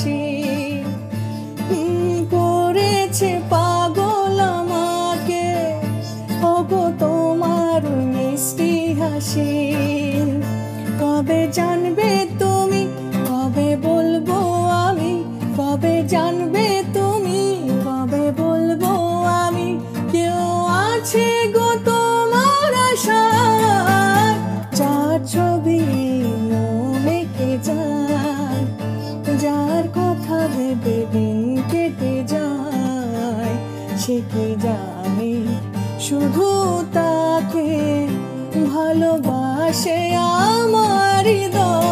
হাসি। করেছে পাগল আমাকে ওগো তোমার মিষ্টি হাসি। কবে জানবে তুমি, কবে বলবো আমি, কবে জানবে তুমি, কবে বলবো আমি, কেউ আছে গো তোমার আশায়, যার ছবি মনে কে যায়, যার কথা ভেবে দিন কেটে যায়, সে কি জানে শুধু তাকে ভালোবাসে আমার হৃদয়।